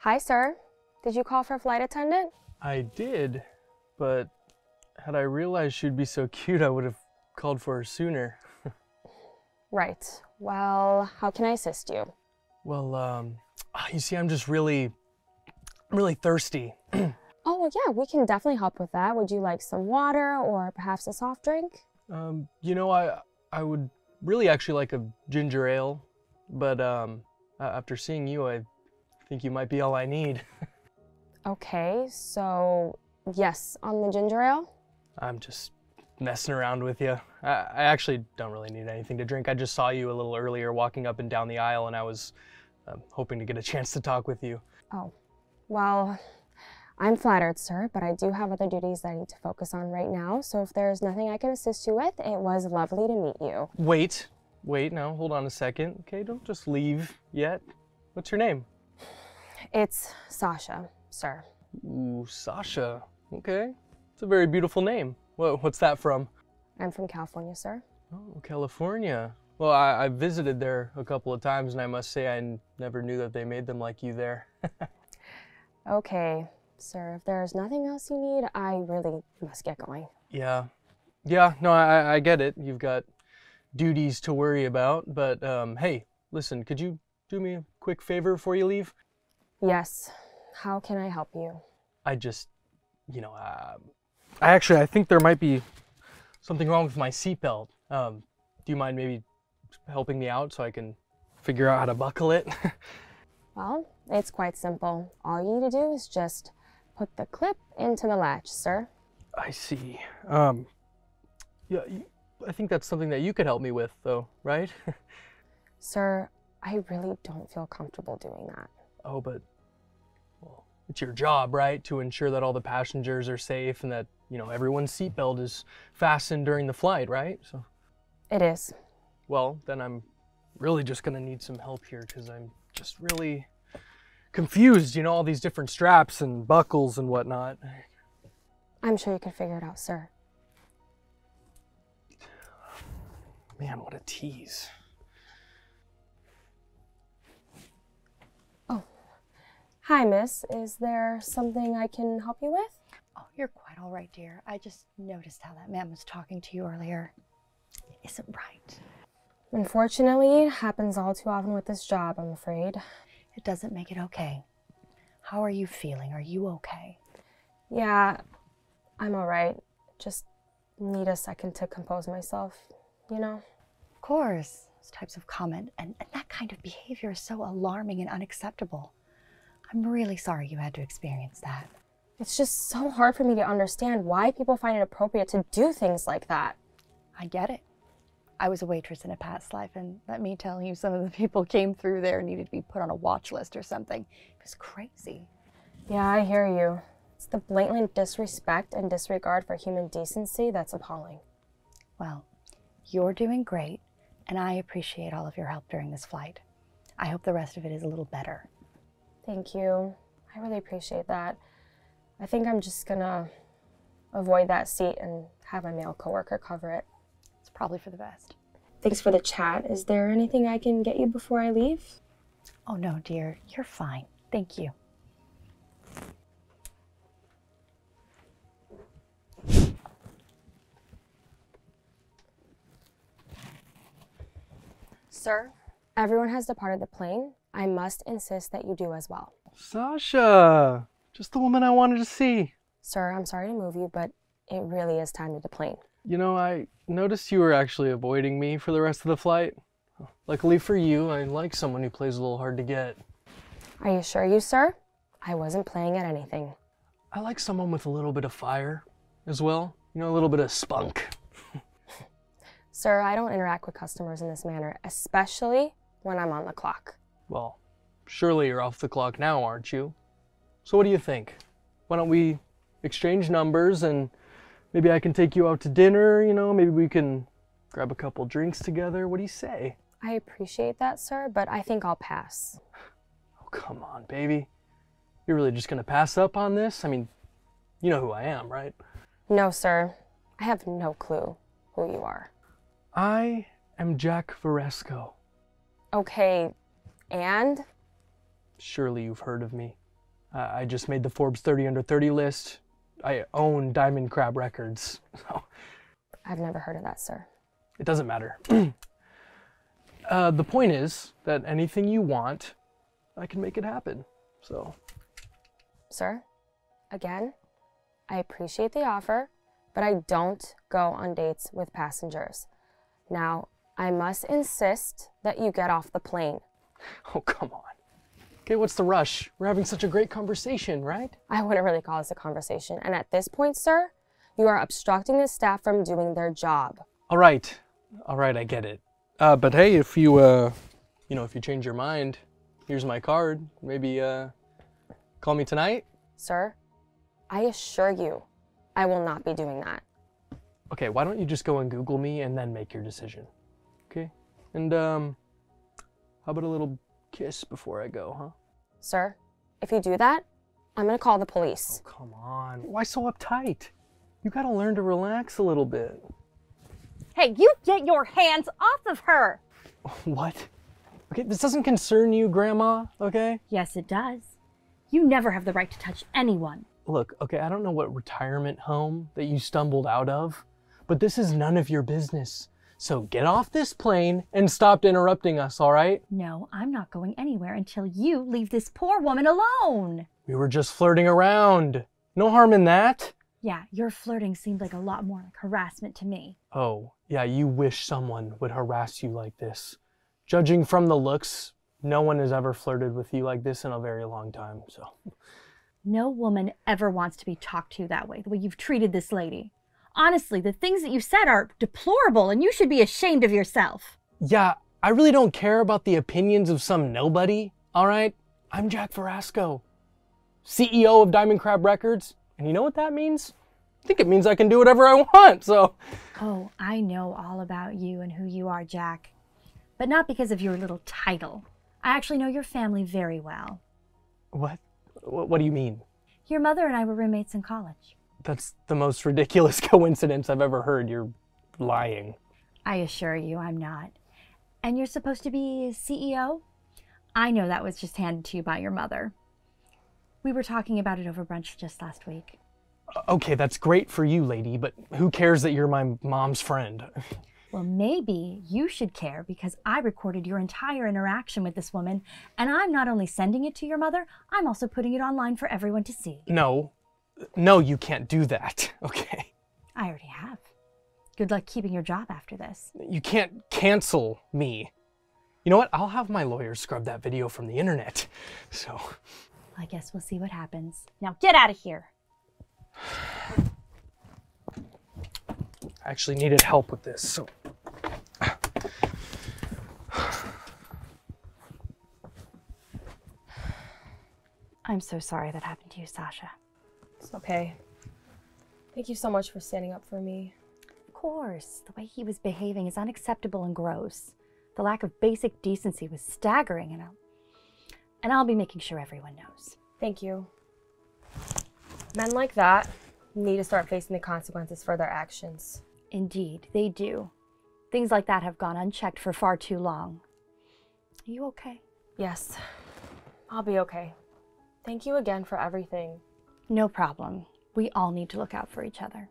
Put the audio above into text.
Hi, sir. Did you call for a flight attendant? I did, but had I realized she'd be so cute, I would have called for her sooner. Right. Well, how can I assist you? Well, you see, I'm just really thirsty. Oh, well, yeah, we can definitely help with that. Would you like some water or perhaps a soft drink? I would really actually like a ginger ale, but after seeing you, I think you might be all I need. Okay, so yes, on the ginger ale? I'm just messing around with you. I actually don't really need anything to drink. I just saw you a little earlier walking up and down the aisle, and I was hoping to get a chance to talk with you. Oh, well, I'm flattered, sir, but I do have other duties that I need to focus on right now, so if there's nothing I can assist you with, it was lovely to meet you. Wait, now, hold on a second. Okay, don't just leave yet. What's your name? It's Sasha, sir. Ooh, Sasha. Okay, it's a very beautiful name. What's that from? I'm from California, sir. Oh, California. Well, I visited there a couple of times, and I must say I never knew that they made them like you there. Okay, sir, if there's nothing else you need, I really must get going. Yeah, no, I get it. You've got duties to worry about, but hey, listen, could you do me a quick favor before you leave? Yes. How can I help you? I just, I think there might be something wrong with my seatbelt. Do you mind maybe helping me out so I can figure out how to buckle it? Well, it's quite simple. All you need to do is just put the clip into the latch, sir. I see. Yeah, I think that's something that you could help me with, though, right? Sir, I really don't feel comfortable doing that. Oh, but, well, it's your job, right? To ensure that all the passengers are safe and that, everyone's seatbelt is fastened during the flight, right? So. It is. Well, then I'm really just gonna need some help here because I'm just really confused, all these different straps and buckles and whatnot. I'm sure you can figure it out, sir. Man, what a tease. Oh, hi, miss. Is there something I can help you with? Oh, you're quite all right, dear. I just noticed how that man was talking to you earlier. It isn't right. Unfortunately, it happens all too often with this job, I'm afraid. It doesn't make it okay. How are you feeling? Are you okay? Yeah, I'm all right. Just need a second to compose myself, Of course. Those types of comment and that kind of behavior is so alarming and unacceptable. I'm really sorry you had to experience that. It's just so hard for me to understand why people find it appropriate to do things like that. I get it. I was a waitress in a past life, and let me tell you, some of the people came through there needed to be put on a watch list or something. It was crazy. Yeah, I hear you. It's the blatant disrespect and disregard for human decency that's appalling. Well, you're doing great, and I appreciate all of your help during this flight. I hope the rest of it is a little better. Thank you. I really appreciate that. I think I'm just gonna avoid that seat and have my male coworker cover it. It's probably for the best. Thanks for the chat. Is there anything I can get you before I leave? Oh no, dear. You're fine. Thank you. Sir, everyone has departed the plane. I must insist that you do as well. Sasha! Just the woman I wanted to see. Sir, I'm sorry to move you, but it really is time to deplane. I noticed you were actually avoiding me for the rest of the flight. Luckily for you, I like someone who plays a little hard to get. Are you sure, sir? I wasn't playing at anything. I like someone with a little bit of fire as well. A little bit of spunk. Sir, I don't interact with customers in this manner, especially when I'm on the clock. Well, surely you're off the clock now, aren't you? So what do you think? Why don't we exchange numbers and maybe I can take you out to dinner, maybe we can grab a couple drinks together. What do you say? I appreciate that, sir, but I think I'll pass. Oh, come on, baby. You're really just gonna pass up on this? I mean, you know who I am, right? No, sir. I have no clue who you are. I am Jack Varesco. Okay, and? Surely you've heard of me. I just made the Forbes 30 under 30 list. I own Diamond Crab Records. So I've never heard of that, sir. it doesn't matter. The point is that anything you want, I can make it happen. So, Sir, again, I appreciate the offer, but I don't go on dates with passengers. Now, I must insist that you get off the plane. oh, come on. Okay, what's the rush? We're having such a great conversation, right? I wouldn't really call this a conversation. And at this point, sir, you are obstructing the staff from doing their job. All right, I get it. But hey, if you, if you change your mind, here's my card. Maybe, call me tonight? Sir, I assure you, I will not be doing that. Okay, why don't you just go and Google me and then make your decision? Okay? And, how about a little kiss before I go, huh? Sir, if you do that, I'm gonna call the police. Oh, come on. Why so uptight? You gotta learn to relax a little bit. Hey, you get your hands off of her! What? Okay, this doesn't concern you, Grandma, okay? Yes, it does. You never have the right to touch anyone. Look, okay, I don't know what retirement home that you stumbled out of, but this is none of your business. So get off this plane and stop interrupting us, all right? No, I'm not going anywhere until you leave this poor woman alone. We were just flirting around. No harm in that. Yeah, your flirting seemed like a lot more like harassment to me. Oh, yeah, you wish someone would harass you like this. Judging from the looks, no one has ever flirted with you like this in a very long time, so. No woman ever wants to be talked to that way, the way you've treated this lady. Honestly, the things that you said are deplorable and you should be ashamed of yourself. Yeah, I really don't care about the opinions of some nobody, all right? I'm Jack Verasco, CEO of Diamond Crab Records, and you know what that means? I think it means I can do whatever I want, so. Oh, I know all about you and who you are, Jack. But not because of your little title. I actually know your family very well. What? What do you mean? Your mother and I were roommates in college. That's the most ridiculous coincidence I've ever heard. You're lying. I assure you I'm not. And you're supposed to be CEO? I know that was just handed to you by your mother. We were talking about it over brunch just last week. Okay, that's great for you, lady, but who cares that you're my mom's friend? Well, maybe you should care because I recorded your entire interaction with this woman, and I'm not only sending it to your mother, I'm also putting it online for everyone to see. No, you can't do that, okay? I already have. Good luck keeping your job after this. You can't cancel me. You know what? I'll have my lawyer scrub that video from the internet, so. I guess we'll see what happens. Now get out of here. I actually needed help with this, so. I'm so sorry that happened to you, Sasha. It's okay. Thank you so much for standing up for me. Of course, the way he was behaving is unacceptable and gross. The lack of basic decency was staggering, and I'll be making sure everyone knows. Thank you. Men like that need to start facing the consequences for their actions. Indeed, they do. Things like that have gone unchecked for far too long. Are you okay? Yes, I'll be okay. Thank you again for everything. No problem. We all need to look out for each other.